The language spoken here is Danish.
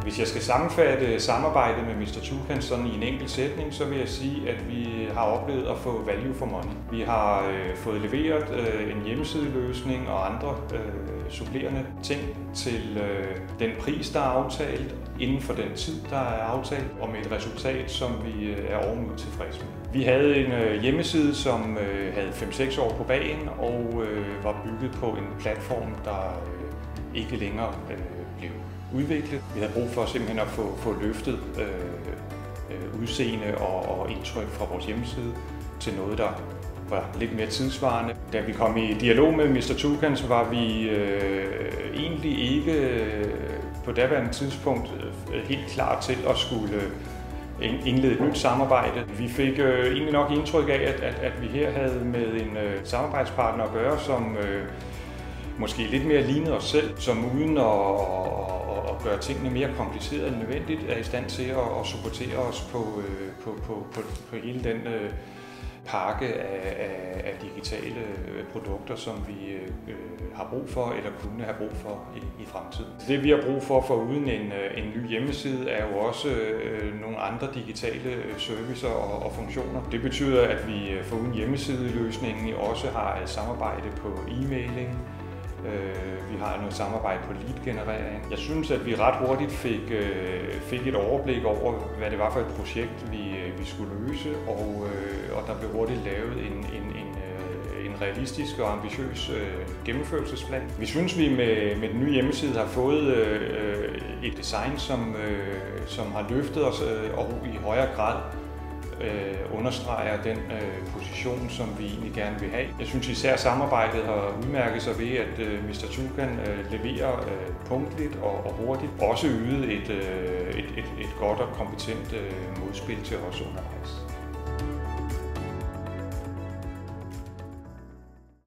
Hvis jeg skal sammenfatte samarbejdet med Mr. Tukan sådan i en enkelt sætning, så vil jeg sige, at vi har oplevet at få value for money. Vi har fået leveret en hjemmesideløsning og andre supplerende ting til den pris, der er aftalt, inden for den tid, der er aftalt, og med et resultat, som vi er ovenud tilfredse med. Vi havde en hjemmeside, som havde 5-6 år på bagen og var bygget på en platform, der ikke længere blev udviklet. Vi havde brug for simpelthen at få løftet udseende og indtryk fra vores hjemmeside til noget, der var lidt mere tidsvarende. Da vi kom i dialog med Mr. Tukan, så var vi egentlig ikke på daværende tidspunkt helt klar til at skulle indlede et nyt samarbejde. Vi fik egentlig nok indtryk af, at vi her havde med en samarbejdspartner at gøre, som måske lidt mere lignede os selv, som uden at gøre tingene mere komplicerede end nødvendigt, er i stand til at supportere os på hele den pakke af digitale produkter, som vi har brug for eller kunne have brug for i fremtiden. Det vi har brug for foruden en ny hjemmeside er jo også nogle andre digitale servicer og funktioner. Det betyder, at vi foruden hjemmesideløsningen også har et samarbejde på e-mailing. Vi har noget samarbejde på lead-generering. Jeg synes, at vi ret hurtigt fik et overblik over, hvad det var for et projekt, vi skulle løse, og der blev hurtigt lavet en realistisk og ambitiøs gennemførelsesplan. Vi synes, vi med den nye hjemmeside har fået et design, som har løftet os og i højere grad understreger den position, som vi egentlig gerne vil have. Jeg synes især samarbejdet har udmærket sig ved, at Mr. Tukan leverer punktligt og hurtigt. Også ydet et godt og kompetent modspil til os undervejs.